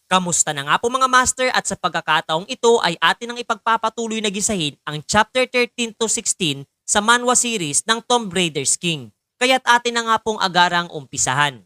Kamusta na nga po mga master at sa pagkakataong ito ay atin ang ipagpapatuloy na gisahin ang chapter 13 to 16 sa manhwa series ng Tomb Raider's King. Kaya't atin na nga pong agarang umpisahan.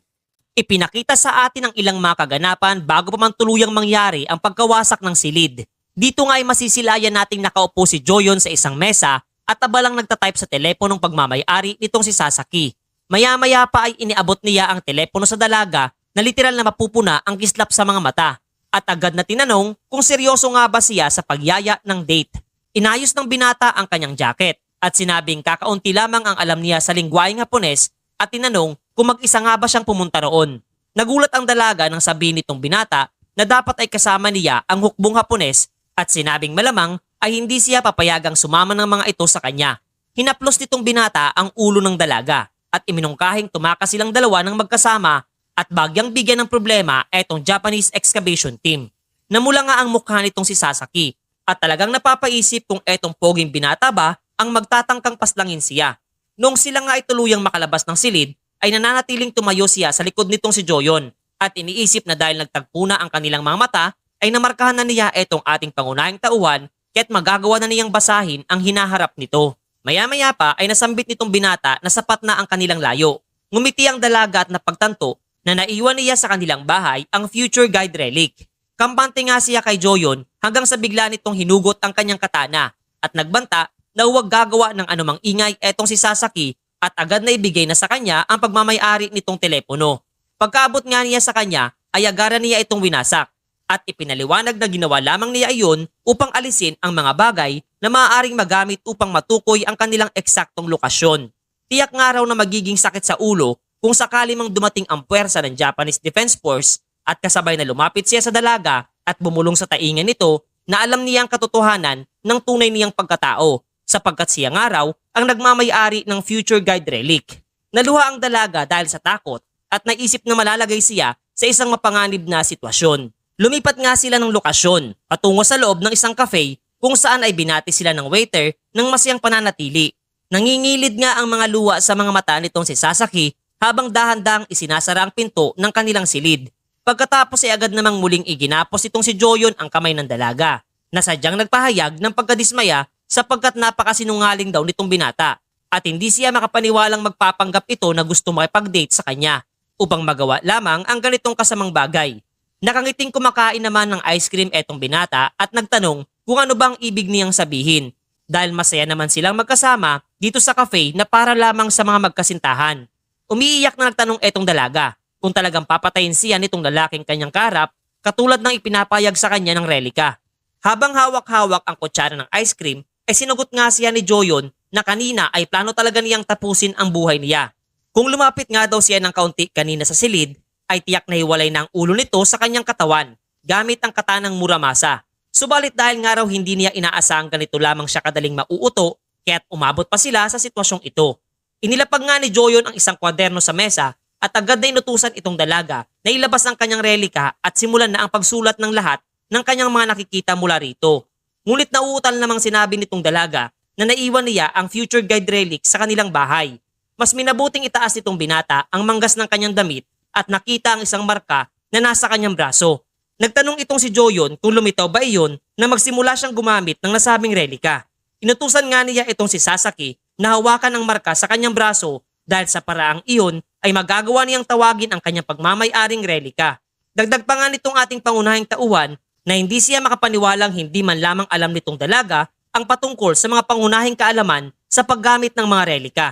Ipinakita sa atin ang ilang mga kaganapan bago pa man tuluyang mangyari ang pagkawasak ng silid. Dito nga ay masisilayan nating nakaupo si Joyon sa isang mesa at abalang nagtatype sa teleponong pagmamayari nitong si Sasaki. Maya-maya pa ay iniabot niya ang telepono sa dalaga na literal na mapupuna ang kislap sa mga mata at agad na tinanong kung seryoso nga ba siya sa pagyaya ng date. Inayos ng binata ang kanyang jacket at sinabing kakaunti lamang ang alam niya sa lingwaheng Hapones at tinanong kung mag-isa nga ba siyang pumunta roon. Nagulat ang dalaga nang sabihin nitong binata na dapat ay kasama niya ang hukbong Hapones at sinabing malamang ay hindi siya papayagang sumama ng mga ito sa kanya. Hinaplos nitong binata ang ulo ng dalaga at iminungkahing tumakas silang dalawa ng magkasama at bagyang bigyan ng problema etong Japanese excavation team. Namula nga ang mukha nitong si Sasaki at talagang napapaisip kung etong poging binata ba ang magtatangkang paslangin siya. Noong sila nga ay tuluyang makalabas ng silid ay nananatiling tumayo siya sa likod nitong si Joyon at iniisip na dahil nagtagpo na ang kanilang mga mata ay namarkahan na niya etong ating pangunahing tauhan kaya't magagawa na niyang basahin ang hinaharap nito. Maya-maya pa ay nasambit nitong binata na sapat na ang kanilang layo. Ngumiti ang dalaga at napagtanto na naiwan niya sa kanilang bahay ang future guide relic. Kampante nga siya kay Joyon hanggang sa bigla nitong hinugot ang kanyang katana at nagbanta na huwag gagawa ng anumang ingay etong si Sasaki at agad na ibigay na sa kanya ang pagmamayari nitong telepono. Pagkaabot nga niya sa kanya ay agaran niya itong winasak at ipinaliwanag na ginawa lamang niya iyon upang alisin ang mga bagay na maaaring magamit upang matukoy ang kanilang eksaktong lokasyon. Tiyak nga raw na magiging sakit sa ulo kung sakali mang dumating ang puwersa ng Japanese Defense Force at kasabay na lumapit siya sa dalaga at bumulong sa taingan nito na alam niya ang katotohanan ng tunay niyang pagkatao sapagkat siya nga raw ang nagmamayari ng future guide relic. Naluha ang dalaga dahil sa takot at naisip na malalagay siya sa isang mapanganib na sitwasyon. Lumipat nga sila ng lokasyon patungo sa loob ng isang cafe kung saan ay binati sila ng waiter ng masayang pananatili. Nangingilid nga ang mga luha sa mga mata nitong si Sasaki habang dahan-dahang isinasara ang pinto ng kanilang silid. Pagkatapos ay agad namang muling iginapos itong si Joyon ang kamay ng dalaga na sadyang nagpahayag ng pagkadismaya sapagkat napakasinungaling daw nitong binata at hindi siya makapaniwalang magpapanggap ito na gusto makipag-date sa kanya upang magawa lamang ang ganitong kasamang bagay. Nakangiting kumakain naman ng ice cream etong binata at nagtanong kung ano bang ibig niyang sabihin dahil masaya naman silang magkasama dito sa cafe na para lamang sa mga magkasintahan. Umiiyak na nagtanong etong dalaga kung talagang papatayin siya nitong lalaking kanyang kaharap katulad ng ipinapayag sa kanya ng relika. Habang hawak-hawak ang kutsara ng ice cream ay sinugot nga siya ni Joyon na kanina ay plano talaga niyang tapusin ang buhay niya. Kung lumapit nga daw siya ng kaunti kanina sa silid ay tiyak na hiwalay na ang ulo nito sa kanyang katawan gamit ang katanang Muramasa. Subalit dahil nga raw hindi niya inaasahang ganito lamang siya kadaling mauuto kaya't umabot pa sila sa sitwasyong ito. Inilapag nga ni Joyon ang isang kwaderno sa mesa at agad na inutusan itong dalaga na ilabas ang kanyang relika at simulan na ang pagsulat ng lahat ng kanyang mga nakikita mula rito. Ngunit nauutal namang sinabi nitong dalaga na naiwan niya ang future guide relic sa kanilang bahay. Mas minabuting itaas nitong binata ang manggas ng kanyang damit at nakita ang isang marka na nasa kanyang braso. Nagtanong itong si Joyon kung lumitaw ba iyon na magsimula siyang gumamit ng nasabing relika. Inutusan nga niya itong si Sasaki na hawakan ang marka sa kanyang braso dahil sa paraang iyon ay magagawa niyang tawagin ang kanyang pagmamay-aring relika. Dagdag pa nga nitong ating pangunahing tauhan na hindi siya makapaniwalang hindi man lamang alam nitong dalaga ang patungkol sa mga pangunahing kaalaman sa paggamit ng mga relika.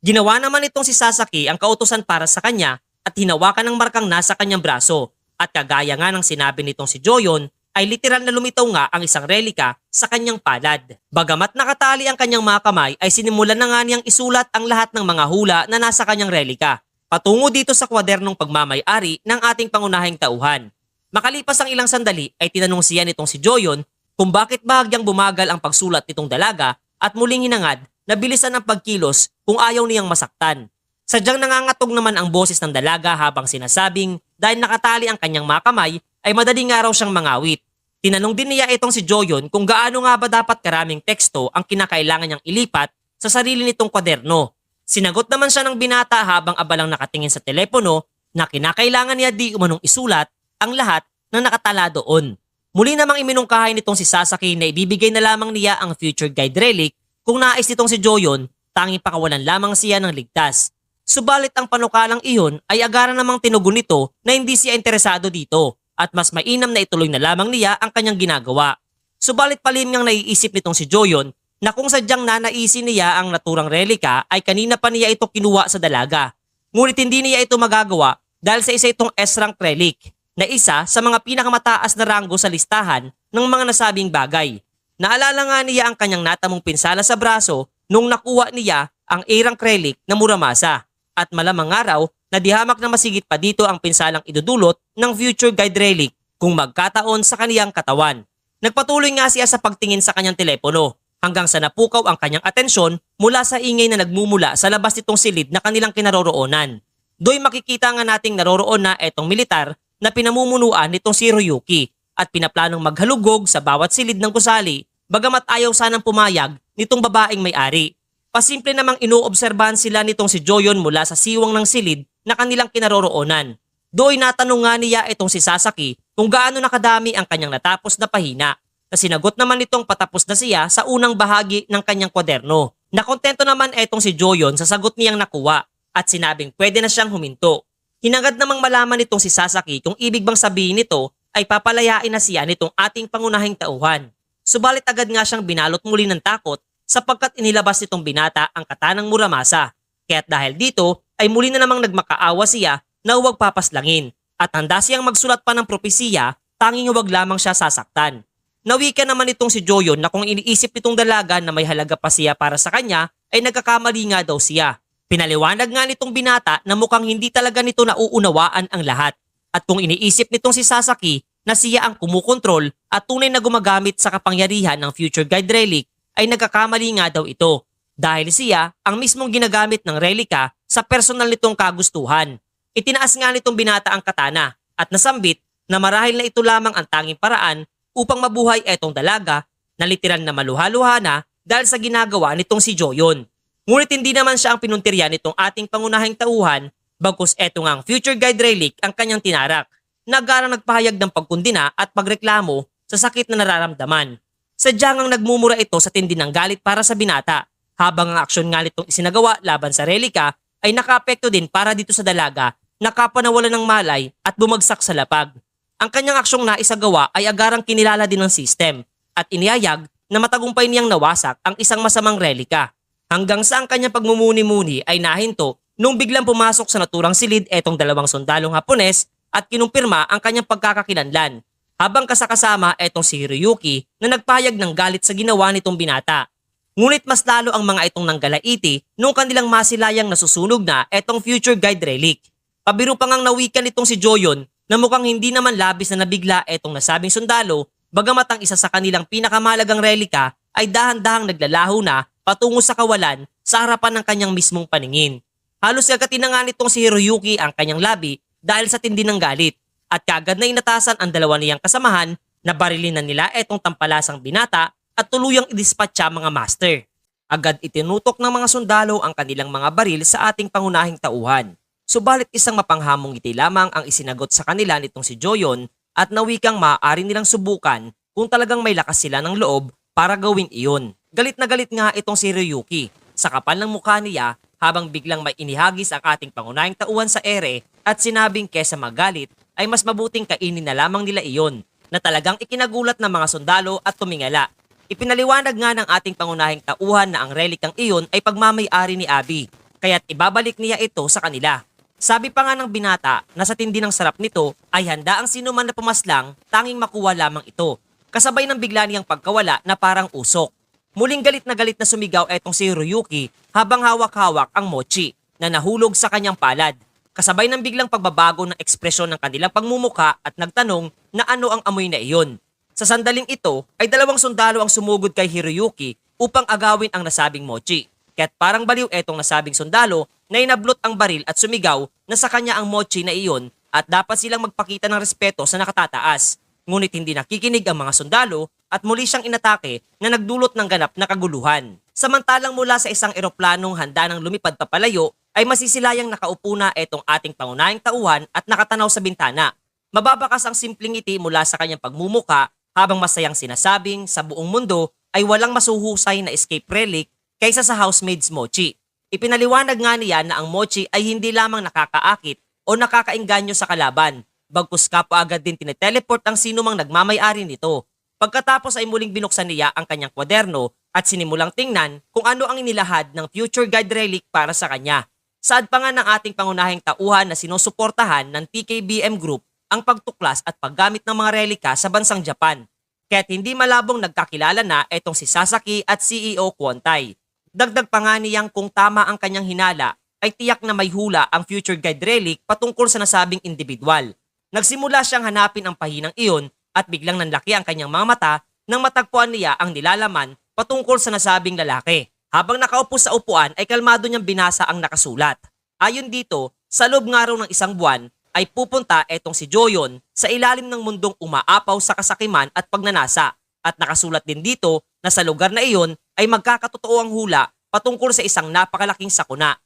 Ginawa naman itong si Sasaki ang kautusan para sa kanya at hinawakan ang markang nasa kanyang braso at kagaya nga ng sinabi nitong si Joyon ay literal na lumitaw nga ang isang relika sa kanyang palad. Bagamat nakatali ang kanyang mga kamay ay sinimulan na nga niyang isulat ang lahat ng mga hula na nasa kanyang relika patungo dito sa kwadernong pagmamay-ari ng ating pangunahing tauhan. Makalipas ang ilang sandali ay tinanong siya nitong si Joyon kung bakit bahagyang bumagal ang pagsulat nitong dalaga at muling hinangad na bilisan ang pagkilos kung ayaw niyang masaktan. Sadyang nangangatog naman ang boses ng dalaga habang sinasabing dahil nakatali ang kanyang mga kamay ay madaling araw siyang mangawit. Tinanong din niya itong si Joyon kung gaano nga ba dapat karaming teksto ang kinakailangan niyang ilipat sa sarili nitong kwaderno. Sinagot naman siya ng binata habang abalang nakatingin sa telepono na kinakailangan niya di umanong isulat ang lahat na nakatala doon. Muli namang iminungkahay nitong si Sasaki na ibibigay na lamang niya ang future guide relic kung nais nitong si Joyon, tanging pakawalan lamang siya ng ligtas. Subalit ang panukalang iyon ay agara namang tinugon nito na hindi siya interesado dito at mas mainam na ituloy na lamang niya ang kanyang ginagawa. Subalit palihim niyang naiisip nitong si Joyon na kung sadyang nanaisin niya ang naturang relika ay kanina pa niya ito kinuha sa dalaga. Ngunit hindi niya ito magagawa dahil sa isa itong S-rank relic na isa sa mga pinakamataas na ranggo sa listahan ng mga nasabing bagay. Naalala nga niya ang kanyang natamong pinsala sa braso nung nakuha niya ang A-rank relic na Muramasa at malamang araw na dihamak na masigit pa dito ang pinsalang idudulot ng future guide relic kung magkataon sa kaniyang katawan. Nagpatuloy nga siya sa pagtingin sa kanyang telepono hanggang sa napukaw ang kanyang atensyon mula sa ingay na nagmumula sa labas nitong silid na kanilang kinaroroonan. Do'y makikita nga nating naroroon na etong militar na pinamumunuan nitong si Ryuki at pinaplanong maghalugog sa bawat silid ng gusali bagamat ayaw sanang pumayag nitong babaeng may-ari. Pasimple namang inoobserbahan sila nitong si Joyon mula sa siwang ng silid na kanilang kinaroroonan. Do'y natanong nga niya itong si Sasaki kung gaano nakadami ang kanyang natapos na pahina. Na sinagot naman nitong patapos na siya sa unang bahagi ng kanyang kwaderno. Nakontento naman etong si Joyon sa sagot niyang nakuha at sinabing pwede na siyang huminto. Hinangad namang malaman nitong si Sasaki kung ibig bang sabihin nito ay papalayain na siya nitong ating pangunahing tauhan. Subalit agad nga siyang binalot muli ng takot sapagkat inilabas nitong binata ang katanang Muramasa. Kaya't dahil dito ay muli na namang nagmakaawa siya na huwag papaslangin at handa siyang magsulat pa ng propesiya tanging huwag lamang siya sasaktan. Nawika naman itong si Joyon na kung iniisip nitong dalaga na may halaga pa siya para sa kanya ay nagkakamali nga daw siya. Pinaliwanag nga nitong binata na mukhang hindi talaga nito nauunawaan ang lahat at kung iniisip nitong si Sasaki na siya ang kumukontrol at tunay na gumagamit sa kapangyarihan ng future guide relic ay nagkakamali nga daw ito dahil siya ang mismong ginagamit ng relika sa personal nitong kagustuhan. Itinaas nga nitong binata ang katana at nasambit na marahil na ito lamang ang tanging paraan upang mabuhay etong dalaga na literal na maluha-luha na dahil sa ginagawa nitong si Joyon. Ngunit hindi naman siya ang pinuntirya nitong ating pangunahing tauhan bagkus eto nga ang future guide relic ang kanyang tinarak. Nagarang nagpahayag ng pagkundina at pagreklamo sa sakit na nararamdaman. Sadyang ang nagmumura ito sa tindi ng galit para sa binata habang ang aksyon nga nitong isinagawa laban sa relika ay nakaapekto din para dito sa dalaga na kapanawalan ng malay at bumagsak sa lapag. Ang kanyang aksyong naisagawa ay agarang kinilala din ng system at inihayag na matagumpay niyang nawasak ang isang masamang relika. Hanggang sa ang kanyang pagmumuni-muni ay nahinto nung biglang pumasok sa naturang silid etong dalawang sundalong Hapones at kinumpirma ang kanyang pagkakakilanlan. Habang kasakasama etong si Ryuki na nagpahayag ng galit sa ginawa nitong binata. Ngunit mas lalo ang mga itong nanggalaiti nung kanilang masilayang nasusunog na etong future guide relic. Pabiro pa ngang nawikan nitong si Joyon na mukhang hindi naman labis na nabigla etong nasabing sundalo bagamat ang isa sa kanilang pinakamalagang relika ay dahan-dahang naglalaho na patungo sa kawalan sa harapan ng kanyang mismong paningin. Halos kagatin na nga nitong si Hiroyuki ang kanyang labi dahil sa tindi ng galit at kaagad na inatasan ang dalawa niyang kasamahan na barilin na nila etong tampalasang binata at tuluyang idispatcha mga master. Agad itinutok ng mga sundalo ang kanilang mga baril sa ating pangunahing tauhan. Subalit isang mapanghamong ngiti lamang ang isinagot sa kanila nitong si Joyon at nawikang maaari nilang subukan kung talagang may lakas sila ng loob para gawin iyon. Galit na galit nga itong si Ryuki sa kapal ng mukha niya habang biglang may inihagis ang ating pangunahing tauhan sa ere at sinabing kesa magalit ay mas mabuting kainin na lamang nila iyon na talagang ikinagulat ng mga sundalo at tumingala. Ipinaliwanag nga ng ating pangunahing tauhan na ang relikang iyon ay pagmamay-ari ni Abi kaya't ibabalik niya ito sa kanila. Sabi pa nga ng binata na sa tindi ng sarap nito ay handa ang sino man na pumaslang tanging makuha lamang ito. Kasabay ng bigla niyang pagkawala na parang usok. Muling galit na sumigaw etong si Ryuki habang hawak-hawak ang mochi na nahulog sa kanyang palad. Kasabay ng biglang pagbabago ng ekspresyon ng kanilang pagmumuka at nagtanong na ano ang amoy na iyon. Sa sandaling ito ay dalawang sundalo ang sumugod kay Hiroyuki upang agawin ang nasabing mochi. Kaya't parang baliw etong nasabing sundalo na inablot ang baril at sumigaw na sa kanya ang mochi na iyon at dapat silang magpakita ng respeto sa nakatataas. Ngunit hindi nakikinig ang mga sundalo at muli siyang inatake na nagdulot ng ganap na kaguluhan. Samantalang mula sa isang eroplanong handa ng lumipad papalayo ay masisilayang nakaupo na etong ating pangunahing tauhan at nakatanaw sa bintana. Mababakas ang simpleng ngiti mula sa kanyang pagmumuka habang masayang sinasabing sa buong mundo ay walang masuhusay na escape relic kaysa sa housemaid's mochi. Ipinaliwanag nga niya na ang mochi ay hindi lamang nakakaakit o nakakaengganyo sa kalaban, bagkus kapwa agad din tineteleport ang sinumang nagmamay-ari nito. Pagkatapos ay muling binuksan niya ang kanyang kwaderno at sinimulang tingnan kung ano ang inilahad ng future guide relic para sa kanya. Saad pa nga ng ating pangunahing tauhan na sinusuportahan ng TKBM Group ang pagtuklas at paggamit ng mga relika sa bansang Japan. Kaya't hindi malabong nagkakilala na etong si Sasaki at CEO Kwontai. Dagdag pa nga niyang kung tama ang kanyang hinala ay tiyak na may hula ang future guide relic patungkol sa nasabing individual. Nagsimula siyang hanapin ang pahinang iyon at biglang nanlaki ang kanyang mga mata nang matagpuan niya ang nilalaman patungkol sa nasabing lalaki. Habang nakaupo sa upuan ay kalmado niyang binasa ang nakasulat. Ayon dito, sa loob nga raw ng isang buwan ay pupunta etong si Joyon sa ilalim ng mundong umaapaw sa kasakiman at pagnanasa. At nakasulat din dito na sa lugar na iyon ay magkakatotoo ang hula patungkol sa isang napakalaking sakuna.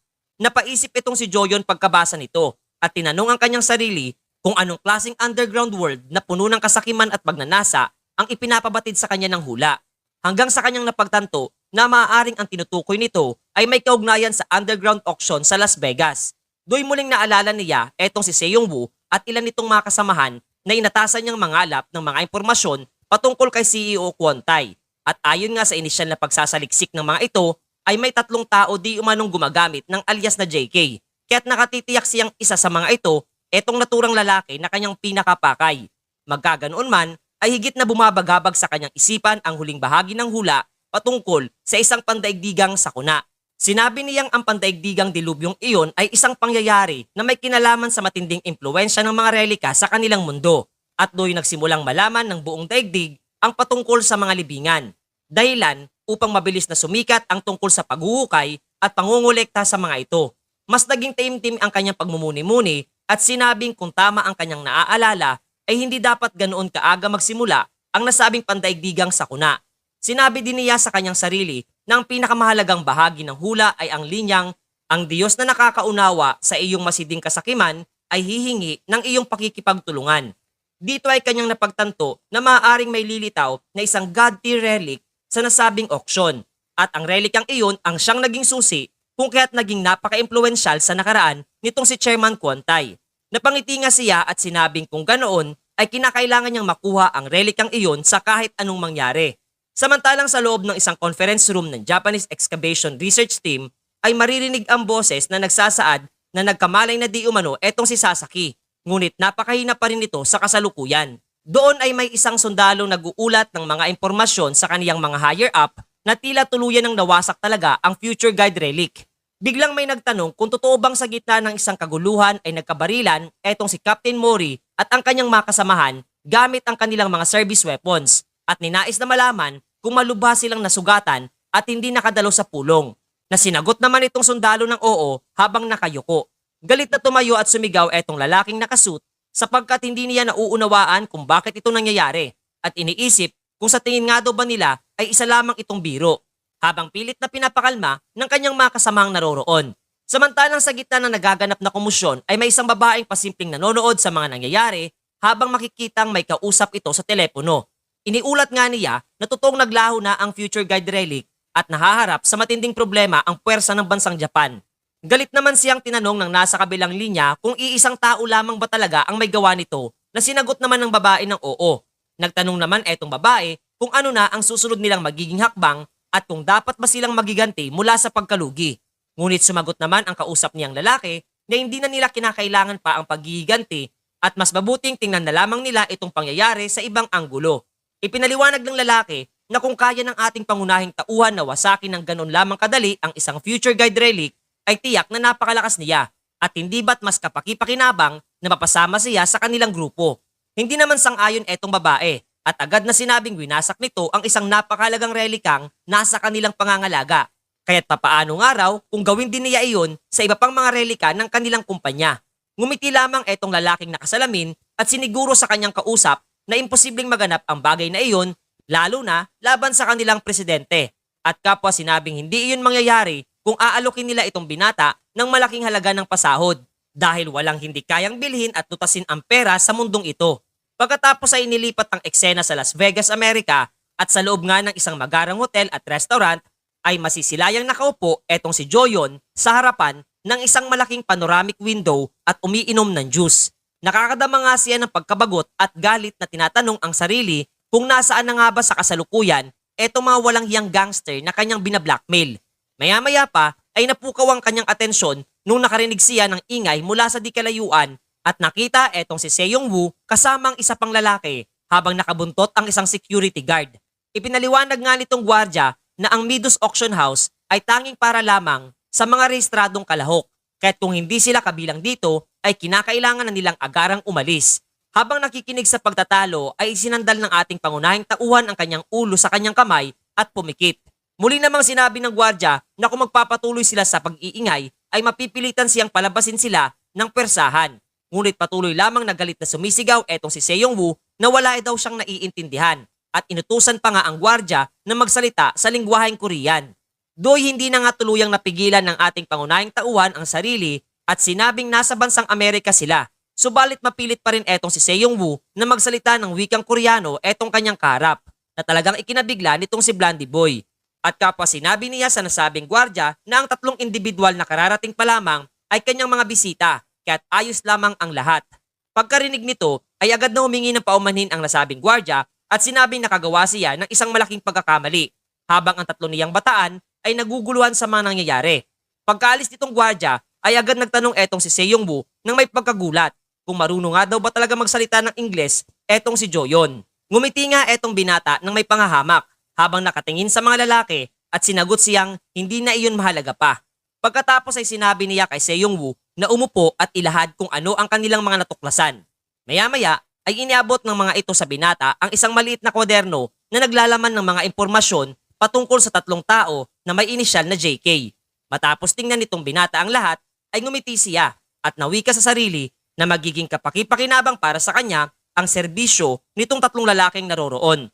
Napaisip itong si Joyon pagkabasa nito at tinanong ang kanyang sarili kung anong klaseng underground world na puno ng kasakiman at pagnanasa ang ipinapabatid sa kanya ng hula. Hanggang sa kanyang napagtanto na maaaring ang tinutukoy nito ay may kaugnayan sa underground auction sa Las Vegas. Do'y muling naalala niya etong si Seong Woo at ilan nitong mga kasamahan na inatasan niyang mangalap ng mga impormasyon patungkol kay CEO Kwontai. At ayon nga sa inisyal na pagsasaliksik ng mga ito ay may 3 tao di umanong gumagamit ng alias na JK. Kaya't nakatitiyak siyang isa sa mga ito etong naturang lalaki na kanyang pinakapakay. Magkaganoon man ay higit na bumabagabag sa kanyang isipan ang huling bahagi ng hula patungkol sa isang pandaigdigang sakuna. Sinabi niyang ang pandaigdigang dilubyong iyon ay isang pangyayari na may kinalaman sa matinding impluwensya ng mga relika sa kanilang mundo at do'y nagsimulang malaman ng buong daigdig ang patungkol sa mga libingan. Dahilan upang mabilis na sumikat ang tungkol sa paghuhukay at pangungulekta sa mga ito. Mas naging taimtim ang kanyang pagmumuni-muni at sinabing kung tama ang kanyang naaalala ay hindi dapat ganoon kaaga magsimula ang nasabing pandaigdigang sakuna. Sinabi din niya sa kanyang sarili na ang pinakamahalagang bahagi ng hula ay ang linyang, ang Diyos na nakakaunawa sa iyong masiding kasakiman ay hihingi ng iyong pakikipagtulungan. Dito ay kanyang napagtanto na maaaring may lilitaw na isang God tier relic sa nasabing auction. At ang relikang iyon ang siyang naging susi kung kaya't naging napaka-impluwensyal sa nakaraan nitong si Chairman Kwontai. Napangiti nga siya at sinabing kung ganoon ay kinakailangan niyang makuha ang relikang iyon sa kahit anong mangyari. Samantalang sa loob ng isang conference room ng Japanese Excavation Research Team ay maririnig ang boses na nagsasaad na nagkamalay na di umano etong si Sasaki. Ngunit napakahina pa rin ito sa kasalukuyan. Doon ay may isang sundalong nag-uulat ng mga impormasyon sa kaniyang mga higher up na tila tuluyan ng nawasak talaga ang future guide relic. Biglang may nagtanong kung totoo bang sa gitna ng isang kaguluhan ay nagkabarilan etong si Captain Mori at ang kanyang mga kasamahan gamit ang kanilang mga service weapons at ninais na malaman kung malubha silang nasugatan at hindi nakadalo sa pulong. Na sinagot naman itong sundalo ng oo habang nakayuko. Galit na tumayo at sumigaw etong lalaking nakasuit sapagkat hindi niya nauunawaan kung bakit ito nangyayari at iniisip kung sa tingin nga daw ba nila ay isa lamang itong biro. Habang pilit na pinapakalma ng kanyang mga kasamang naroroon. Samantalang sa gitna ng nagaganap na komusyon ay may isang babaeng pasimpleng nanonood sa mga nangyayari habang makikitang may kausap ito sa telepono. Iniulat nga niya na totoong naglaho na ang future guide relic at nahaharap sa matinding problema ang puwersa ng bansang Japan. Galit naman siyang tinanong ng nasa kabilang linya kung iisang tao lamang ba talaga ang may gawa nito na sinagot naman ng babae ng oo. Nagtanong naman etong babae kung ano na ang susunod nilang magiging hakbang at kung dapat ba silang magiganti mula sa pagkalugi. Ngunit sumagot naman ang kausap niyang lalaki na hindi na nila kinakailangan pa ang paggiganti at mas mabuting tingnan na lamang nila itong pangyayari sa ibang anggulo. Ipinaliwanag ng lalaki na kung kaya ng ating pangunahing tauhan na wasakin ng ganon lamang kadali ang isang future guide relic ay tiyak na napakalakas niya at hindi ba't mas kapaki-pakinabang na mapasama siya sa kanilang grupo. Hindi naman sang-ayon etong babae. At agad na sinabing winasak nito ang isang napakahalagang relikang nasa kanilang pangangalaga. Kaya't papaano nga raw kung gawin din niya iyon sa iba pang mga relika ng kanilang kumpanya. Ngumiti lamang etong lalaking nakasalamin at siniguro sa kanyang kausap na imposibleng maganap ang bagay na iyon lalo na laban sa kanilang presidente. At kapwa sinabing hindi iyon mangyayari kung aalokin nila itong binata ng malaking halaga ng pasahod. dahil walang hindi kayang bilhin at lutasin ang pera sa mundong ito. Pagkatapos ay inilipat ang eksena sa Las Vegas, Amerika at sa loob nga ng isang magarang hotel at restaurant ay masisilayang nakaupo etong si Joyon sa harapan ng isang malaking panoramic window at umiinom ng juice. Nakakadama nga siya ng pagkabagot at galit na tinatanong ang sarili kung nasaan na nga ba sa kasalukuyan etong mga walang hiyang gangster na kanyang binablackmail. Maya-maya pa ay napukaw ang kanyang atensyon nung nakarinig siya ng ingay mula sa di kalayuan at nakita etong si Seong Woo kasamang isa pang lalaki habang nakabuntot ang isang security guard. Ipinaliwanag nga nitong gwardya na ang Midos Auction House ay tanging para lamang sa mga rehistradong kalahok, kaya't kung hindi sila kabilang dito ay kinakailangan na nilang agarang umalis. Habang nakikinig sa pagtatalo ay isinandal ng ating pangunahing tauhan ang kanyang ulo sa kanyang kamay at pumikit. Muli namang sinabi ng gwardya na kung magpapatuloy sila sa pag-iingay ay mapipilitan siyang palabasin sila ng persahan. Ngunit patuloy lamang na galit na sumisigaw etong si Seong Woo na wala daw siyang naiintindihan at inutusan pa nga ang gwardya na magsalita sa lingwaheng Korean. Doy hindi na nga tuluyang napigilan ng ating pangunahing tauhan ang sarili at sinabing nasa bansang Amerika sila. Subalit mapilit pa rin etong si Seong Woo na magsalita ng wikang Koreano etong kanyang kaharap na talagang ikinabigla nitong si Blondie Boy. At kapwa sinabi niya sa nasabing gwardya na ang tatlong individual na kararating pa lamang ay kanyang mga bisita kaya't ayos lamang ang lahat. Pagkarinig nito ay agad na humingi ng paumanhin ang nasabing gwardya at sinabing nakagawa siya ng isang malaking pagkakamali habang ang tatlo niyang bataan ay naguguluhan sa mga nangyayari. Pagkaalis nitong gwardya ay agad nagtanong etong si Seong Woo nang may pagkagulat kung marunong nga daw ba talaga magsalita ng Ingles etong si Joyon. Ngumiti nga etong binata nang may pangahamak habang nakatingin sa mga lalaki at sinagot siyang hindi na iyon mahalaga pa. Pagkatapos ay sinabi niya kay Seong Woo na umupo at ilahad kung ano ang kanilang mga natuklasan. Maya-maya ay iniabot ng mga ito sa binata ang isang maliit na kwaderno na naglalaman ng mga impormasyon patungkol sa tatlong tao na may inisyal na JK. Matapos tingnan nitong binata ang lahat ay ngumiti siya at nawika sa sarili na magiging kapaki-pakinabang para sa kanya ang serbisyo nitong tatlong lalaking naroroon.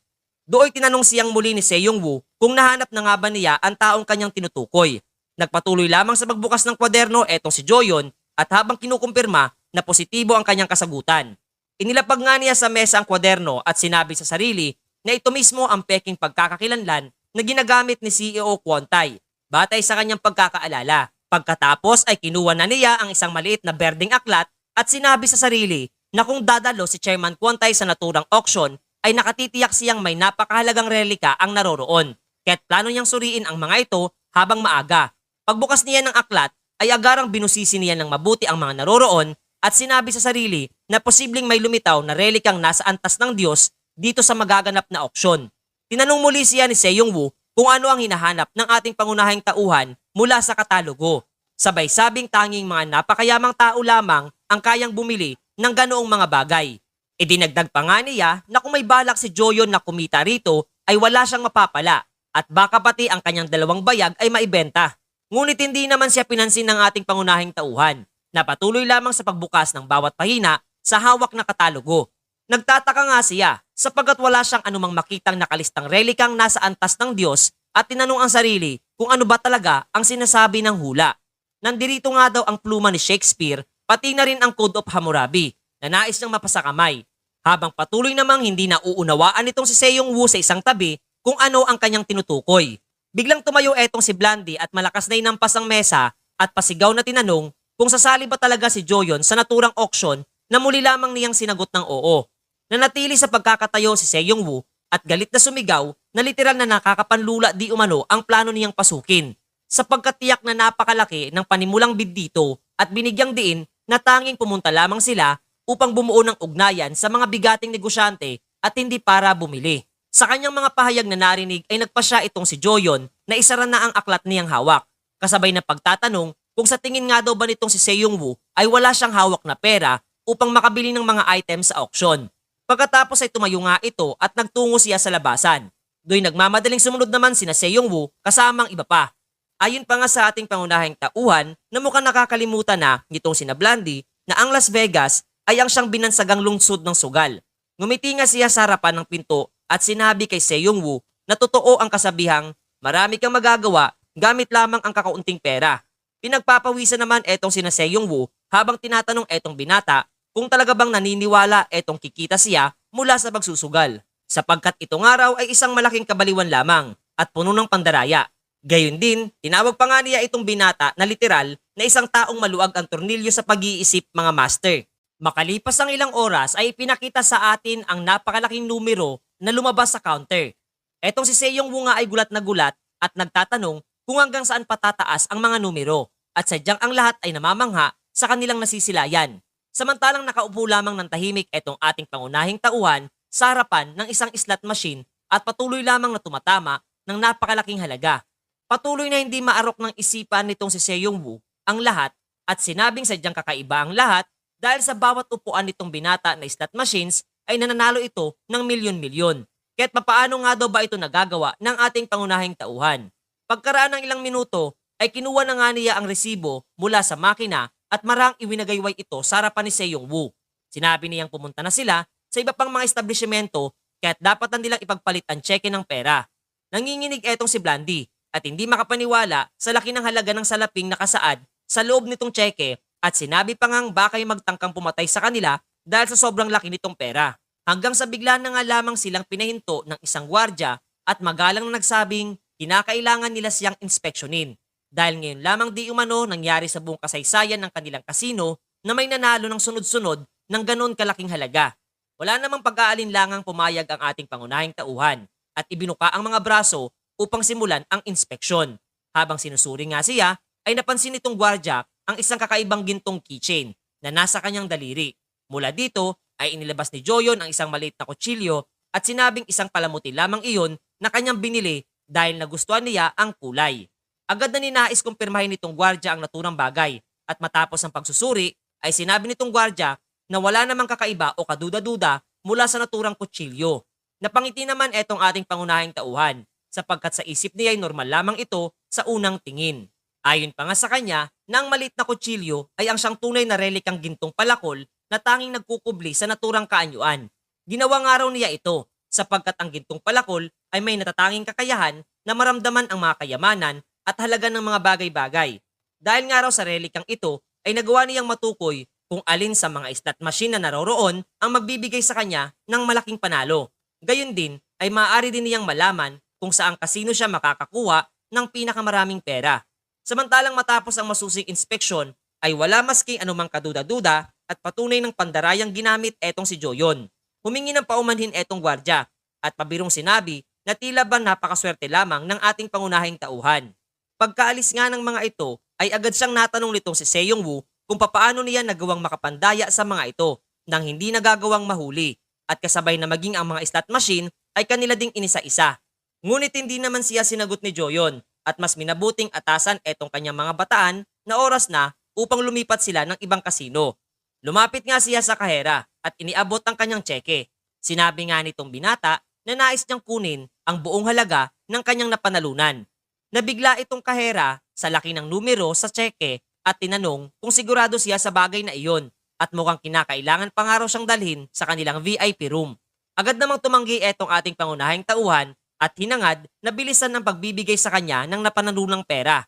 Doon tinanong siyang muli ni Seong Woo kung nahanap na nga ba niya ang taong kanyang tinutukoy. Nagpatuloy lamang sa magbukas ng kwaderno etong si Joyon at habang kinukumpirma na positibo ang kanyang kasagutan. Inilapag nga niya sa mesa ang kwaderno at sinabi sa sarili na ito mismo ang peking pagkakakilanlan na ginagamit ni CEO Kwon Tae batay sa kanyang pagkakaalala. Pagkatapos ay kinuha na niya ang isang maliit na berdeng aklat at sinabi sa sarili na kung dadalo si Chairman Kwon Tae sa naturang auction ay nakatitiyak siyang may napakahalagang relika ang naroroon. Kaya't plano niyang suriin ang mga ito habang maaga. Pagbukas niya ng aklat ay agarang binusisi niya ng mabuti ang mga naroroon at sinabi sa sarili na posibleng may lumitaw na relikang nasa antas ng Diyos dito sa magaganap na auksyon. Tinanong muli siya ni Seong Woo kung ano ang hinahanap ng ating pangunahing tauhan mula sa katalogo. Sabay sabing tanging mga napakayamang tao lamang ang kayang bumili ng ganoong mga bagay. Idinagdag pa nga niya na kung may balak si Joyon na kumita rito ay wala siyang mapapala at baka pati ang kanyang dalawang bayag ay maibenta. Ngunit hindi naman siya pinansin ng ating pangunahing tauhan na patuloy lamang sa pagbukas ng bawat pahina sa hawak na katalogo. Nagtataka nga siya sapagkat wala siyang anumang makitang nakalistang relikang nasa antas ng Diyos at tinanong ang sarili kung ano ba talaga ang sinasabi ng hula. Nandirito nga daw ang pluma ni Shakespeare pati na rin ang Code of Hammurabi na nais niyang mapasakamay. Habang patuloy namang hindi na uunawaan nitong si Seong Woo sa isang tabi kung ano ang kanyang tinutukoy. Biglang tumayo etong si Blondie at malakas na inampas ang mesa at pasigaw na tinanong kung sasali ba talaga si Joyon sa naturang auction na muli lamang niyang sinagot ng oo. Nanatili sa pagkakatayo si Seong Woo at galit na sumigaw na literal na nakakapanlula di umano ang plano niyang pasukin sapagkat tiyak na napakalaki ng panimulang bid dito at binigyang diin na tanging pumunta lamang sila upang bumuo ng ugnayan sa mga bigating negosyante at hindi para bumili. Sa kanyang mga pahayag na narinig ay nagpasya itong si Joyon na isara na ang aklat niyang hawak. Kasabay na pagtatanong kung sa tingin nga daw ba nitong si Seong Woo ay wala siyang hawak na pera upang makabili ng mga items sa auction. Pagkatapos ay tumayo nga ito at nagtungo siya sa labasan. Do'y nagmamadaling sumunod naman sina Seong Woo kasamang iba pa. Ayon pa nga sa ating pangunahing tauhan na mukhang nakakalimutan na nitong sina Blondie na ang Las Vegas ay ang siyang binansagang lungsod ng sugal. Ngumiti nga siya sa harapan ng pinto at sinabi kay Seong Woo na totoo ang kasabihang marami kang magagawa gamit lamang ang kakaunting pera. Pinagpapawisan naman etong sina Seong Woo habang tinatanong etong binata kung talaga bang naniniwala etong kikita siya mula sa pagsusugal. Sapagkat itong araw ay isang malaking kabaliwan lamang at puno ng pandaraya. Gayon din, tinawag pa nga niya itong binata na literal na isang taong maluag ang tornilyo sa pag-iisip mga master. Makalipas ang ilang oras ay ipinakita sa atin ang napakalaking numero na lumabas sa counter. Etong si Seyong Woo nga ay gulat na gulat at nagtatanong kung hanggang saan patataas ang mga numero at sadyang ang lahat ay namamangha sa kanilang nasisilayan. Samantalang nakaupo lamang ng tahimik etong ating pangunahing tauhan sa harapan ng isang slot machine at patuloy lamang na tumatama ng napakalaking halaga. Patuloy na hindi maarok ng isipan nitong si Seyong Woo ang lahat at sinabing sadyang kakaiba ang lahat dahil sa bawat upuan nitong binata na slot machines ay nananalo ito ng milyon-milyon. Kaya't papaano nga daw ba ito nagagawa ng ating pangunahing tauhan? Pagkaraan ng ilang minuto ay kinuha na nga niya ang resibo mula sa makina at marang iwinagayway ito sa harapan ni Seyong Woo. Sinabi niyang pumunta na sila sa iba pang mga establishmento kaya't dapat na nilang ipagpalit ang tseke ng pera. Nanginginig etong si Blandy at hindi makapaniwala sa laki ng halaga ng salaping nakasaad sa loob nitong tseke at sinabi pa ngang baka'y magtangkang pumatay sa kanila dahil sa sobrang laki nitong pera. Hanggang sa bigla na nga lamang silang pinahinto ng isang gwardya at magalang na nagsabing kinakailangan nila siyang inspeksyonin. Dahil ngayon lamang di umano nangyari sa buong kasaysayan ng kanilang kasino na may nanalo ng sunod-sunod ng ganoon kalaking halaga. Wala namang pag-aalinlangang pumayag ang ating pangunahing tauhan at ibinuka ang mga braso upang simulan ang inspeksyon. Habang sinusuri nga siya ay napansin nitong gwardya ang isang kakaibang gintong keychain na nasa kanyang daliri. Mula dito ay inilabas ni Joyon ang isang maliit na kutsilyo at sinabing isang palamuti lamang iyon na kanyang binili dahil nagustuhan niya ang kulay. Agad na ninais kumpirmahin nitong gwardya ang naturang bagay at matapos ang pagsusuri ay sinabi nitong gwardya na wala namang kakaiba o kaduda-duda mula sa naturang kutsilyo. Napangiti naman etong ating pangunahing tauhan sapagkat sa isip niya ay normal lamang ito sa unang tingin. Ayon pa nga sa kanya na ang maliit na kutsilyo ay ang siyang tunay na relikang gintong palakol na tanging nagkukubli sa naturang kaanyuan. Ginawa nga raw niya ito sapagkat ang gintong palakol ay may natatanging kakayahan na maramdaman ang mga kayamanan at halaga ng mga bagay-bagay. Dahil nga raw sa relikang ito ay nagawa niyang matukoy kung alin sa mga slot machine na naroroon ang magbibigay sa kanya ng malaking panalo. Gayon din ay maaari din niyang malaman kung saang kasino siya makakakuha ng pinakamaraming pera. Samantalang matapos ang masusing inspeksyon ay wala maski anumang kaduda-duda at patunay ng pandarayang ginamit etong si Joyon. Humingi ng paumanhin etong gwardya at pabirong sinabi na tila ba napakaswerte lamang ng ating pangunahing tauhan. Pagkaalis nga ng mga ito ay agad siyang natanong nitong si Seyong Woo kung papaano niya nagawang makapandaya sa mga ito nang hindi nagagawang mahuli at kasabay na maging ang mga slot machine ay kanila ding inisa-isa. Ngunit hindi naman siya sinagot ni Joyon at mas minabuting atasan etong kanyang mga bataan na oras na upang lumipat sila ng ibang kasino. Lumapit nga siya sa kahera at iniabot ang kanyang tseke. Sinabi nga nitong binata na nais niyang kunin ang buong halaga ng kanyang napanalunan. Nabigla itong kahera sa laki ng numero sa tseke at tinanong kung sigurado siya sa bagay na iyon at mukhang kinakailangan pa nga raw siyang dalhin sa kanilang VIP room. Agad namang tumanggi etong ating pangunahing tauhan at hinangad na bilisan ng pagbibigay sa kanya ng napanalunang pera.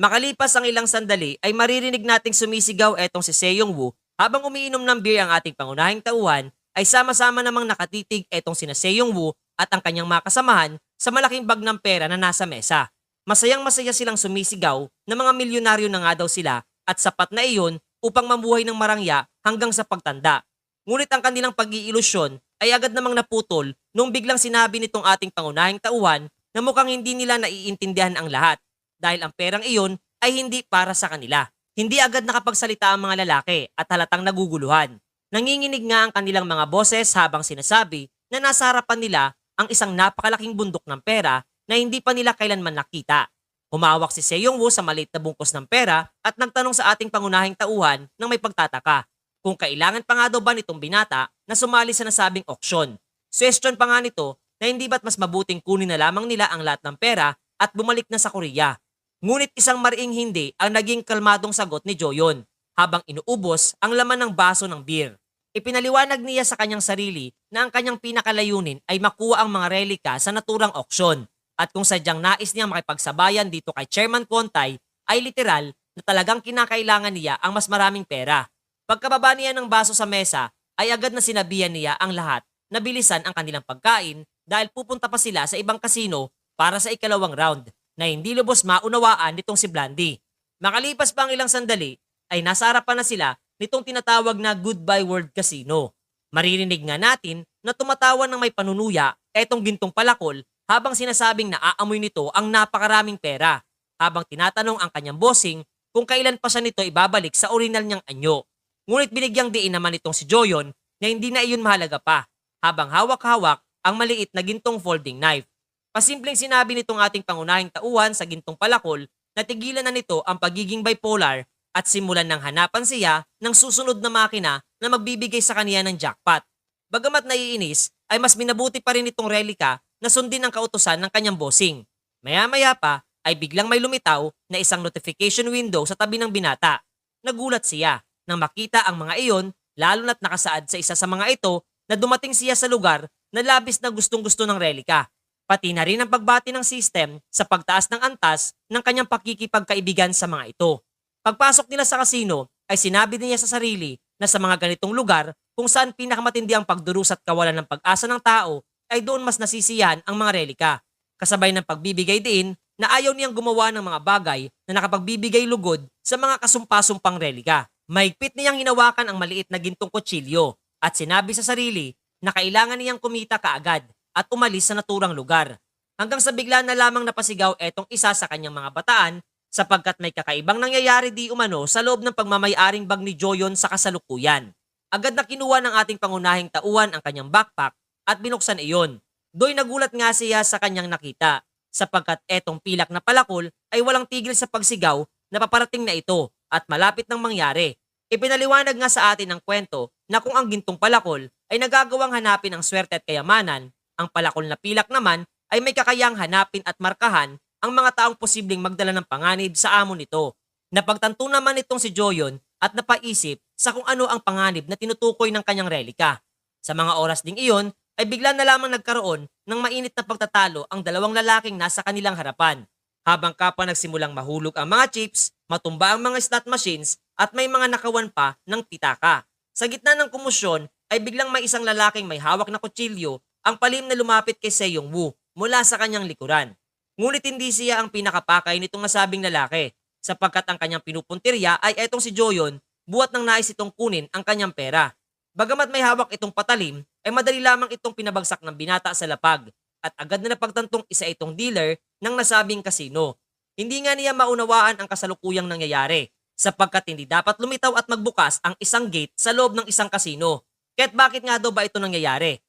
Makalipas ang ilang sandali ay maririnig nating sumisigaw etong si Seyong Woo habang umiinom ng beer ang ating pangunahing tauhan ay sama-sama namang nakatitig etong sina Seyong Woo at ang kanyang mga kasamahan sa malaking bag ng pera na nasa mesa. Masayang-masaya silang sumisigaw na mga milyonaryo na nga daw sila at sapat na iyon upang mamuhay ng marangya hanggang sa pagtanda. Ngunit ang kanilang pag-iilusyon ay agad namang naputol nung biglang sinabi nitong ating pangunahing tauhan na mukhang hindi nila naiintindihan ang lahat dahil ang perang iyon ay hindi para sa kanila. Hindi agad nakapagsalita ang mga lalaki at halatang naguguluhan. Nanginginig nga ang kanilang mga boses habang sinasabi na nasa harapan nila ang isang napakalaking bundok ng pera na hindi pa nila kailanman nakita. Humawak si Seyong Woo sa maliit na bungkos ng pera at nagtanong sa ating pangunahing tauhan ng may pagtataka kung kailangan pa nga daw ba nitong binata na sumali sa nasabing auksyon. Question pa nga nito na hindi ba't mas mabuting kunin na lamang nila ang lahat ng pera at bumalik na sa Korea. Ngunit isang mariing hindi ang naging kalmadong sagot ni Joyon habang inuubos ang laman ng baso ng beer. Ipinaliwanag niya sa kanyang sarili na ang kanyang pinakalayunin ay makuha ang mga relika sa naturang auksyon at kung sadyang nais niyang makipagsabayan dito kay Chairman Kontay ay literal na talagang kinakailangan niya ang mas maraming pera. Pagkababa niya ng baso sa mesa ay agad na sinabihan niya ang lahat na bilisan ang kanilang pagkain dahil pupunta pa sila sa ibang kasino para sa ikalawang round na hindi lubos maunawaan nitong si Blandy. Makalipas pa ang ilang sandali ay nasa harapan na sila nitong tinatawag na Goodbye World Casino. Maririnig nga natin na tumatawa ng may panunuya etong gintong palakol habang sinasabing naaamoy nito ang napakaraming pera habang tinatanong ang kanyang bossing kung kailan pa siya nito ibabalik sa original niyang anyo. Ngunit binigyang diin naman itong si Joyon na hindi na iyon mahalaga pa habang hawak-hawak ang maliit na gintong folding knife. Pasimpleng sinabi nitong ating pangunahing tauhan sa gintong palakol na tigilan na nito ang pagiging bipolar at simulan ng hanapan siya ng susunod na makina na magbibigay sa kaniya ng jackpot. Bagamat naiinis, ay mas minabuti pa rin itong Relica na sundin ang kautusan ng kanyang bossing. Maya-maya pa ay biglang may lumitaw na isang notification window sa tabi ng binata. Nagulat siya nang makita ang mga iyon lalo na't nakasaad sa isa sa mga ito na dumating siya sa lugar na labis na gustong-gusto ng Relica. Pati na rin ang pagbati ng system sa pagtaas ng antas ng kanyang pakikipagkaibigan sa mga ito. Pagpasok nila sa kasino ay sinabi niya sa sarili na sa mga ganitong lugar kung saan pinakamatindi ang pagdurus at kawalan ng pag-asa ng tao ay doon mas nasisiyahan ang mga Relica. Kasabay ng pagbibigay din na ayaw niyang gumawa ng mga bagay na nakapagbibigay lugod sa mga kasumpa-sumpang Relica. Mahigpit niyang hinawakan ang maliit na gintong kutsilyo at sinabi sa sarili na kailangan niyang kumita kaagad at umalis sa naturang lugar. Hanggang sa bigla na lamang napasigaw etong isa sa kanyang mga bataan sapagkat may kakaibang nangyayari di umano sa loob ng pagmamay-aring bag ni Joyon sa kasalukuyan. Agad na kinuha ng ating pangunahing tauhan ang kanyang backpack at binuksan iyon. Do'y nagulat nga siya sa kanyang nakita sapagkat etong pilak na palakol ay walang tigil sa pagsigaw na paparating na ito at malapit nang mangyari. Ipinaliwanag nga sa atin ng kwento na kung ang gintong palakol ay nagagawang hanapin ang swerte at kayamanan, ang palakol na pilak naman ay may kakayang hanapin at markahan ang mga taong posibleng magdala ng panganib sa amo nito. Napagtanto naman itong si Joyon at napaisip sa kung ano ang panganib na tinutukoy ng kanyang Relica. Sa mga oras ding iyon ay bigla na lamang nagkaroon ng mainit na pagtatalo ang dalawang lalaking nasa kanilang harapan. Habang kapwa nagsimulang mahulog ang mga chips, matumba ang mga slot machines at may mga nakawan pa ng pitaka. Sa gitna ng kumusyon ay biglang may isang lalaking may hawak na kutsilyo ang palim na lumapit kay Seyong Wu mula sa kanyang likuran. Ngunit hindi siya ang pinakapakay nitong nasabing lalaki sapagkat ang kanyang pinupuntirya ay etong si Joyon buhat ng nais itong kunin ang kanyang pera. Bagamat may hawak itong patalim ay madali lamang itong pinabagsak ng binata sa lapag at agad na napagtantong isa itong dealer ng nasabing kasino. Hindi nga niya maunawaan ang kasalukuyang nangyayari sapagkat hindi dapat lumitaw at magbukas ang isang gate sa loob ng isang kasino. Kaya't bakit nga daw ba ito nangyayari?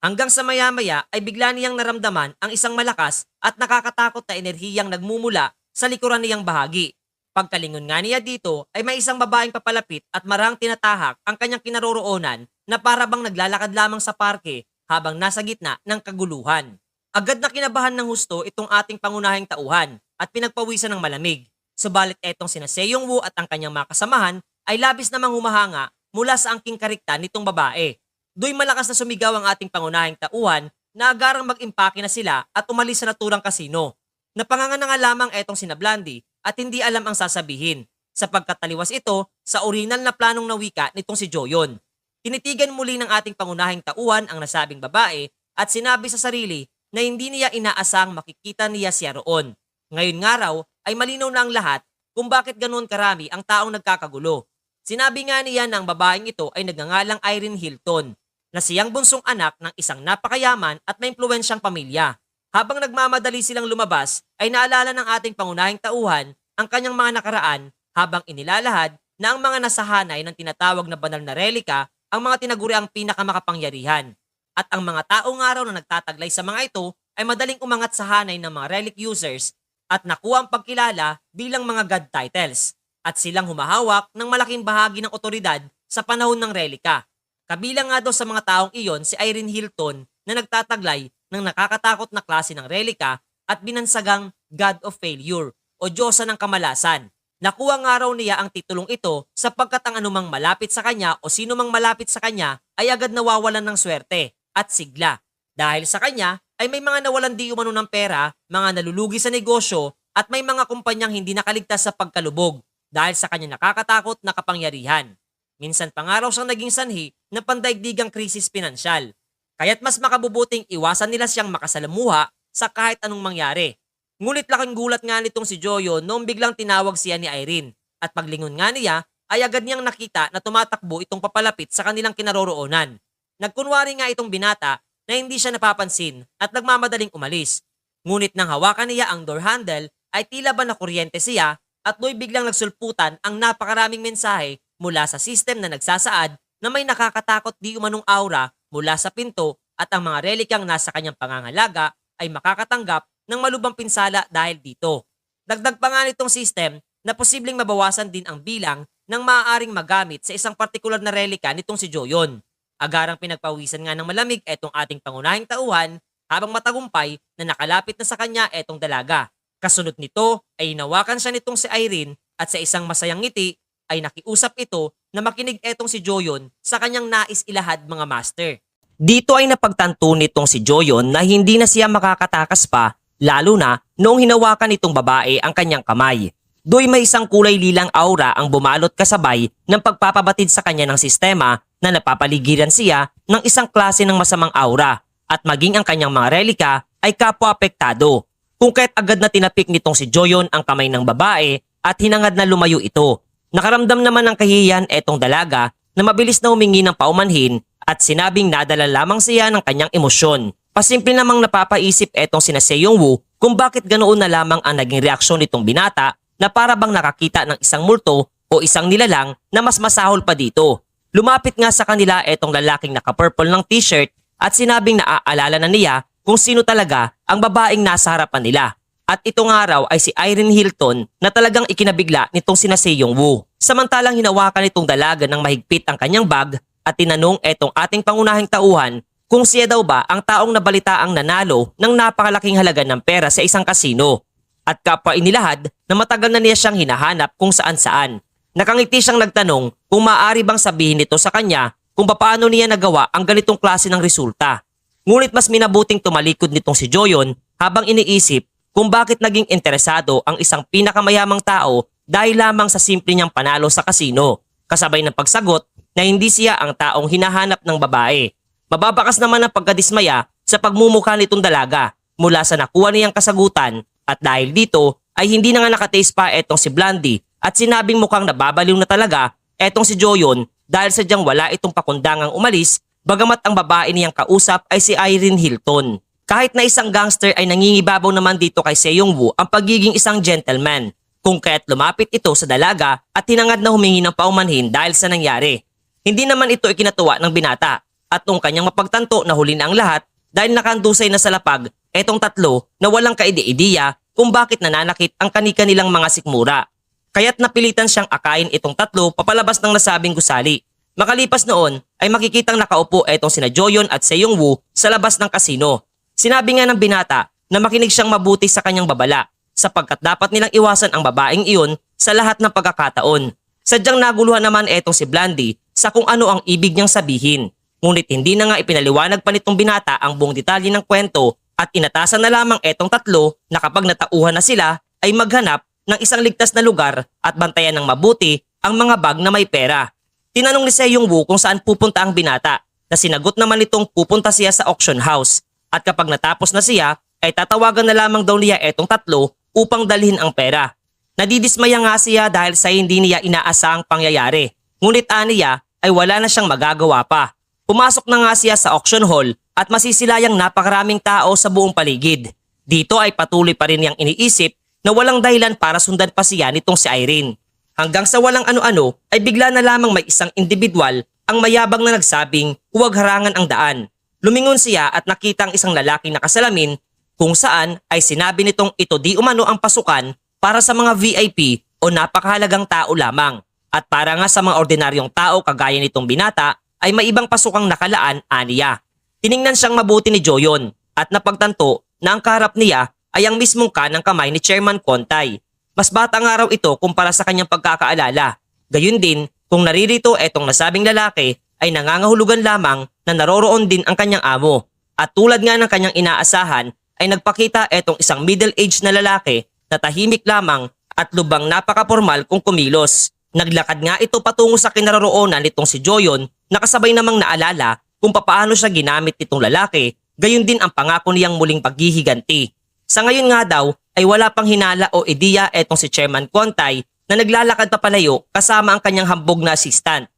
Hanggang sa maya-maya ay bigla niyang naramdaman ang isang malakas at nakakatakot na enerhiyang nagmumula sa likuran niyang bahagi. Pagkalingon nga niya dito ay may isang babaeng papalapit at marahang tinatahak ang kanyang kinaroroonan na para bang naglalakad lamang sa parke habang nasa gitna ng kaguluhan. Agad na kinabahan ng husto itong ating pangunahing tauhan at pinagpawisan ng malamig. Subalit etong sina Seyong Wu at ang kanyang mga kasamahan ay labis namang humahanga mula sa angking karikta nitong babae. Do'y malakas na sumigaw ang ating pangunahing tauhan na agarang mag-impake na sila at umalis sa naturang kasino. Napanganga na nga lamang etong sina Blandy at hindi alam ang sasabihin sapagkat taliwas ito sa original na planong na wika nitong si Joyon. Tinitigan muli ng ating pangunahing tauhan ang nasabing babae at sinabi sa sarili na hindi niya inaasang makikita niya siya roon. Ngayon nga raw ay malinaw na ang lahat kung bakit ganoon karami ang taong nagkakagulo. Sinabi nga niya na ang babaeng ito ay nagngangalang Irene Hilton na siyang bunsong anak ng isang napakayaman at may impluwensyang pamilya. Habang nagmamadali silang lumabas, ay naalala ng ating pangunahing tauhan ang kanyang mga nakaraan habang inilalahad na ang mga nasahanay ng tinatawag na banal na Relica ang mga tinaguriang pinakamakapangyarihan. At ang mga taong araw na nagtataglay sa mga ito ay madaling umangat sa hanay ng mga relic users at nakuha ang pagkilala bilang mga god titles. At silang humahawak ng malaking bahagi ng otoridad sa panahon ng Relica. Kabilang nga daw sa mga taong iyon si Irene Hilton na nagtataglay ng nakakatakot na klase ng Relica at binansagang God of Failure o Diyosa ng Kamalasan. Nakuha nga raw niya ang titulong ito sapagkat ang anumang malapit sa kanya o sino mang malapit sa kanya ay agad nawawalan ng swerte at sigla. Dahil sa kanya ay may mga nawalan di umano ng pera, mga nalulugi sa negosyo at may mga kumpanyang hindi nakaligtas sa pagkalubog. dahil sa kanyang nakakatakot na kapangyarihan. Minsan pa nga raw siyang naging sanhi ng pandaigdigang krisis pinansyal. Kaya't mas makabubuting iwasan nila siyang makasalamuha sa kahit anong mangyari. Ngunit laking gulat nga nitong si Joyon noong biglang tinawag siya ni Irene at paglingon nga niya ay agad niyang nakita na tumatakbo itong papalapit sa kanilang kinaroroonan. Nagkunwari nga itong binata na hindi siya napapansin at nagmamadaling umalis. Ngunit nang hawakan niya ang door handle ay tila ba nakuryente siya at do'y biglang nagsulputan ang napakaraming mensahe mula sa system na nagsasaad na may nakakatakot di umanong aura mula sa pinto at ang mga relikyang nasa kanyang pangangalaga ay makakatanggap ng malubhang pinsala dahil dito. Dagdag pa nga nitong system na posibleng mabawasan din ang bilang ng maaaring magamit sa isang partikular na relika nitong si Joyon. Agarang pinagpawisan nga ng malamig etong ating pangunahing tauhan habang matagumpay na nakalapit na sa kanya etong dalaga. Kasunod nito ay hinawakan siya nitong si Irene at sa isang masayang ngiti ay nakiusap ito na makinig etong si Joyon sa kanyang nais ilahad mga master. Dito ay napagtanto nitong si Joyon na hindi na siya makakatakas pa lalo na noong hinawakan nitong babae ang kanyang kamay. Do'y may isang kulay lilang aura ang bumalot kasabay ng pagpapabatid sa kanya ng sistema na napapaligiran siya ng isang klase ng masamang aura at maging ang kanyang mga relika ay kapwa apektado. Kung kaya't agad na tinapik nitong si Joyon ang kamay ng babae at hinangad na lumayo ito. Nakaramdam naman ng kahihiyan etong dalaga na mabilis na humingi ng paumanhin at sinabing nadala lamang siya ng kanyang emosyon. Pasimple namang napapaisip etong sina Seiyong-woo kung bakit ganoon na lamang ang naging reaksyon nitong binata na para bang nakakita ng isang multo o isang nilalang na mas masahol pa dito. Lumapit nga sa kanila etong lalaking naka-purple ng t-shirt at sinabing naaalala na niya kung sino talaga ang babaeng nasa harapan nila. At ito nga raw ay si Irene Hilton na talagang ikinabigla nitong sina Seiyong-woo. Samantalang hinawakan nitong dalaga ng mahigpit ang kanyang bag at tinanong etong ating pangunahing tauhan kung siya daw ba ang taong nabalitaang nanalo ng napakalaking halaga ng pera sa isang kasino. At kapwa inilahad na matagal na niya siyang hinahanap kung saan-saan. Nakangiti siyang nagtanong kung maaari bang sabihin nito sa kanya kung paano niya nagawa ang ganitong klase ng resulta. Ngunit mas minabuting tumalikod nitong si Joyon habang iniisip kung bakit naging interesado ang isang pinakamayamang tao dahil lamang sa simple niyang panalo sa kasino. Kasabay ng pagsagot na hindi siya ang taong hinahanap ng babae. Mababakas naman ang pagkadismaya sa pagmumukha nitong dalaga mula sa nakuha niyang kasagutan. At dahil dito ay hindi na nga nakataste pa etong si Blondie at sinabing mukhang nababaliw na talaga etong si Joyon dahil sadyang wala itong pakundangang umalis bagamat ang babae niyang kausap ay si Irene Hilton. Kahit na isang gangster ay nangingibabaw naman dito kay Seiyong-woo ang pagiging isang gentleman kung kaya't lumapit ito sa dalaga at hinangad na humingi ng paumanhin dahil sa nangyari. Hindi naman ito ikinatuwa ng binata at nung kanyang mapagtanto na huli na ang lahat dahil nakandusay na sa lapag etong tatlo na walang kaide-ideya kung bakit nananakit ang kani-kanilang mga sikmura. Kaya't napilitan siyang akayin itong tatlo papalabas ng nasabing gusali. Makalipas noon ay makikitang nakaupo etong sina Joyon at Seiyong-woo sa labas ng kasino. Sinabi nga ng binata na makinig siyang mabuti sa kanyang babala sapagkat dapat nilang iwasan ang babaeng iyon sa lahat ng pagkakataon. Sadyang naguluhan naman etong si Blondie sa kung ano ang ibig niyang sabihin. Ngunit hindi na nga ipinaliwanag pa nitong binata ang buong detalye ng kwento at inatasan na lamang etong tatlo na kapag natauhan na sila ay maghanap ng isang ligtas na lugar at bantayan ng mabuti ang mga bag na may pera. Tinanong ni Seiyong-woo kung saan pupunta ang binata na sinagot naman nitong pupunta siya sa auction house at kapag natapos na siya ay tatawagan na lamang daw niya etong tatlo upang dalhin ang pera. Nadidismaya nga siya dahil sa hindi niya inaasahang pangyayari. Ngunit aniya ay wala na siyang magagawa pa. Pumasok na nga siya sa auction hall at masisilayang napakaraming tao sa buong paligid. Dito ay patuloy pa rin niyang iniisip na walang dahilan para sundan pa siya nitong si Irene. Hanggang sa walang ano-ano ay bigla na lamang may isang individual ang mayabang na nagsabing huwag harangan ang daan. Lumingon siya at nakita ang isang lalaking nakasalamin kung saan ay sinabi nitong ito di umano ang pasukan para sa mga VIP o napakahalagang tao lamang. At para nga sa mga ordinaryong tao kagaya nitong binata ay may ibang pasukang nakalaan aniya. Tiningnan siyang mabuti ni Joyon at napagtanto na ang kaharap niya ay ang mismong kanang kamay ni Chairman Kontay. Mas bata nga raw ito kumpara sa kanyang pagkakaalala. Gayun din, kung naririto etong nasabing lalaki ay nangangahulugan lamang na naroroon din ang kanyang amo. At tulad nga ng kanyang inaasahan ay nagpakita etong isang middle-aged na lalaki na tahimik lamang at lubang napaka-formal kung kumilos. Naglakad nga ito patungo sa kinaroroonan nitong si Joyon na kasabay namang naalala kung papaano siya ginamit nitong lalaki, gayon din ang pangako niyang muling paghihiganti. Sa ngayon nga daw ay wala pang hinala o ideya etong si Chairman Kontay na naglalakad papalayo kasama ang kanyang hambog na assistant.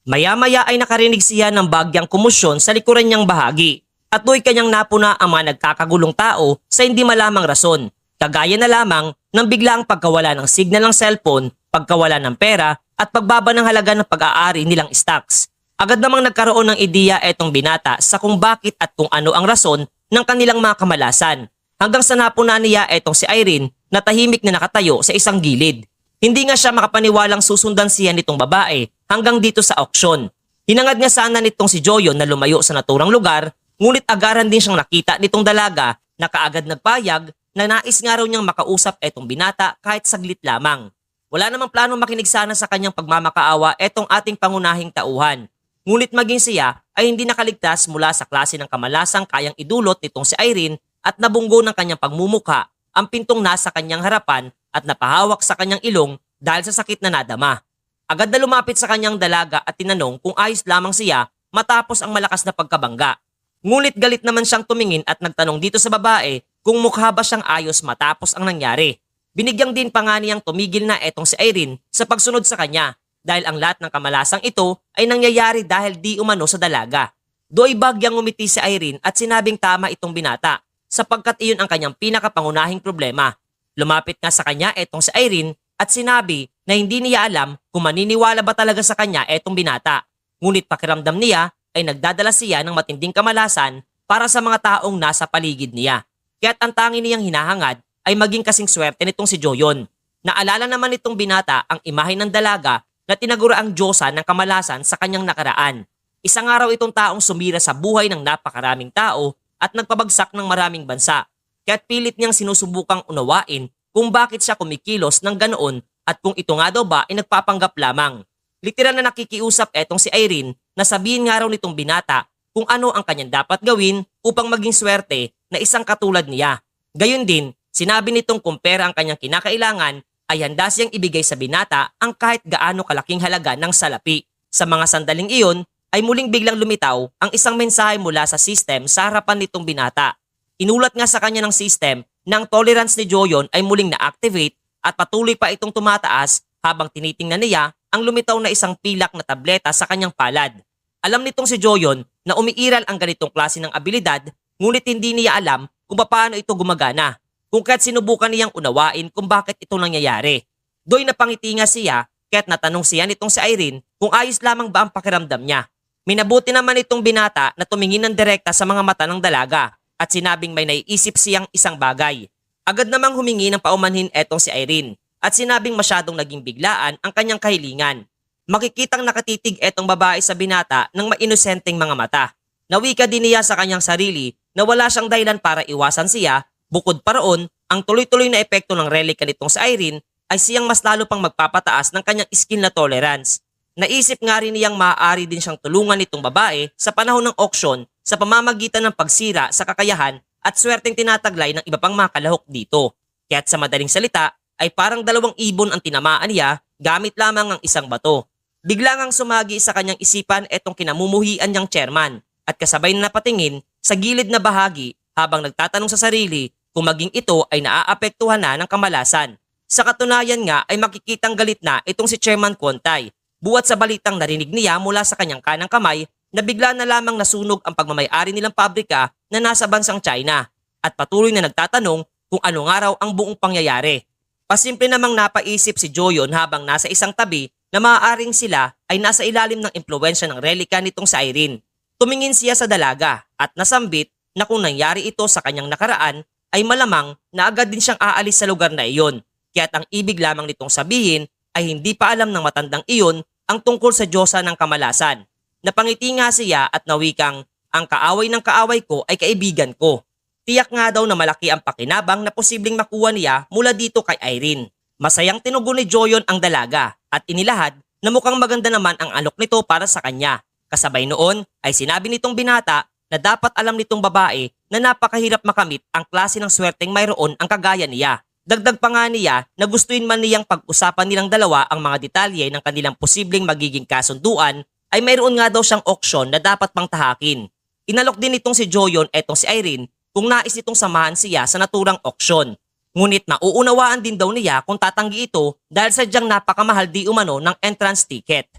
Maya-maya ay nakarinig siya ng bagyang kumusyon sa likuran niyang bahagi at do'y kanyang napuna ang mga nagkakagulong tao sa hindi malamang rason. Kagaya na lamang ng biglaang pagkawala ng signal ng cellphone, pagkawala ng pera at pagbaba ng halaga ng pag-aari nilang stocks. Agad namang nagkaroon ng ideya etong binata sa kung bakit at kung ano ang rason ng kanilang mga kamalasan. Hanggang sa napuna niya etong si Irene na tahimik na nakatayo sa isang gilid. Hindi nga siya makapaniwalang susundan siya nitong babae hanggang dito sa auksyon. Hinangad nga sana nitong si Joyon na lumayo sa naturang lugar, ngunit agaran din siyang nakita nitong dalaga na kaagad nagpayag na nais nga raw niyang makausap etong binata kahit saglit lamang. Wala namang plano makinig sana sa kanyang pagmamakaawa etong ating pangunahing tauhan. Ngunit maging siya ay hindi nakaligtas mula sa klase ng kamalasang kayang idulot nitong si Irene at nabunggo ng kanyang pagmumuka ang pintong nasa kanyang harapan at napahawak sa kanyang ilong dahil sa sakit na nadama. Agad na lumapit sa kanyang dalaga at tinanong kung ayos lamang siya matapos ang malakas na pagkabangga. Ngunit galit naman siyang tumingin at nagtanong dito sa babae kung mukha ba siyang ayos matapos ang nangyari. Binigyang din pa nga niyang tumigil na etong si Irene sa pagsunod sa kanya dahil ang lahat ng kamalasang ito ay nangyayari dahil di umano sa dalaga. Do'y bagyang umiti si Irene at sinabing tama itong binata sapagkat iyon ang kanyang pinakapangunahing problema. Lumapit nga sa kanya etong si Irene at sinabi na hindi niya alam kung maniniwala ba talaga sa kanya etong binata. Ngunit pakiramdam niya ay nagdadala siya ng matinding kamalasan para sa mga taong nasa paligid niya. Kaya't ang tanging niyang hinahangad ay maging kasing swerte nitong si Joyon. Naalala naman nitong binata ang imahe ng dalaga na tinaguraang Diyosa ng kamalasan sa kanyang nakaraan. Isang araw itong taong sumira sa buhay ng napakaraming tao at nagpabagsak ng maraming bansa. Kaya't pilit niyang sinusubukang unawain kung bakit siya kumikilos ng ganoon at kung ito nga daw ba ay nagpapanggap lamang. Literal na nakikiusap etong si Irene na sabihin nga raw nitong binata kung ano ang kanyang dapat gawin upang maging swerte na isang katulad niya. Gayon din, sinabi nitong kung pera ang kanyang kinakailangan ay handa siyang ibigay sa binata ang kahit gaano kalaking halaga ng salapi. Sa mga sandaling iyon ay muling biglang lumitaw ang isang mensahe mula sa system sa harapan nitong binata. Inulat nga sa kanya ng system na ang tolerance ni Joyon ay muling na-activate at patuloy pa itong tumataas habang tinitingnan niya ang lumitaw na isang pilak na tableta sa kanyang palad. Alam nitong si Joyon na umiiral ang ganitong klase ng abilidad ngunit hindi niya alam kung paano ito gumagana. Kung kaya't sinubukan niyang unawain kung bakit ito nangyayari. Do'y napangiti nga siya kaya't natanong siya nitong si Irene kung ayos lamang ba ang pakiramdam niya. Minabuti naman itong binata na tumingin ng direkta sa mga mata ng dalaga at sinabing may naiisip siyang isang bagay. Agad namang humingi ng paumanhin etong si Irene at sinabing masyadong naging biglaan ang kanyang kahilingan. Makikitang nakatitig etong babae sa binata ng mainosenteng mga mata. Nawika din niya sa kanyang sarili na wala siyang dahilan para iwasan siya. Bukod pa roon, ang tuloy-tuloy na epekto ng relika nitong si Irene ay siyang mas lalo pang magpapataas ng kanyang skill na tolerance. Naisip nga rin niyang maaari din siyang tulungan nitong babae sa panahon ng auction sa pamamagitan ng pagsira sa kakayahan at swerteng tinataglay ng iba pang mga kalahok dito. Kaya't sa madaling salita ay parang dalawang ibon ang tinamaan niya gamit lamang ang isang bato. Bigla ngang sumagi sa kanyang isipan etong kinamumuhian niyang chairman at kasabay na napatingin sa gilid na bahagi habang nagtatanong sa sarili kung maging ito ay naaapektuhan na ng kamalasan. Sa katunayan nga ay makikitang galit na itong si Chairman Kontay. Buwat sa balitang narinig niya mula sa kanyang kanang kamay na bigla na lamang nasunog ang pagmamay-ari nilang pabrika na nasa bansang China at patuloy na nagtatanong kung ano nga raw ang buong pangyayari. Pasimple namang napaisip si Joyon habang nasa isang tabi na maaaring sila ay nasa ilalim ng impluwensya ng relika nitong si Irene. Tumingin siya sa dalaga at nasambit na kung nangyari ito sa kanyang nakaraan ay malamang na agad din siyang aalis sa lugar na iyon. Kaya't ang ibig lamang nitong sabihin ay hindi pa alam ng matandang iyon ang tungkol sa Diyosa ng kamalasan. Napangiti nga siya at nawikang, ang kaaway ng kaaway ko ay kaibigan ko. Tiyak nga daw na malaki ang pakinabang na posibleng makuha niya mula dito kay Irene. Masayang tinugon ni Joyon ang dalaga at inilahad na mukhang maganda naman ang alok nito para sa kanya. Kasabay noon ay sinabi nitong binata na dapat alam nitong babae na napakahirap makamit ang klase ng swerteng mayroon ang kagaya niya. Dagdag pa nga niya na gustuin man niyang pag-usapan nilang dalawa ang mga detalye ng kanilang posibleng magiging kasunduan, ay mayroon nga daw siyang auction na dapat pang tahakin. Inalok din itong si Joyon etong si Irene kung nais itong samahan siya sa naturang auction. Ngunit nauunawaan din daw niya kung tatanggi ito dahil sadyang napakamahal di umano ng entrance ticket.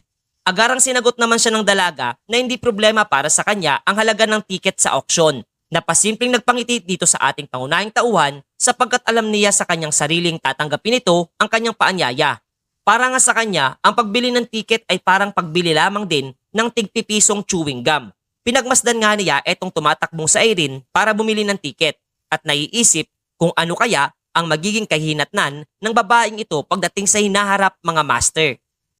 Agarang sinagot naman siya ng dalaga na hindi problema para sa kanya ang halaga ng ticket sa auction. Napasimpleng nagpangiti dito sa ating pangunahing tauhan sapagkat alam niya sa kanyang sariling tatanggapin ito ang kanyang paanyaya. Para nga sa kanya, ang pagbili ng ticket ay parang pagbili lamang din ng tig-pipisong chewing gum. Pinagmasdan nga niya etong tumatakbong sa Irene para bumili ng ticket at naiisip kung ano kaya ang magiging kahinatnan ng babaeng ito pagdating sa hinaharap mga master.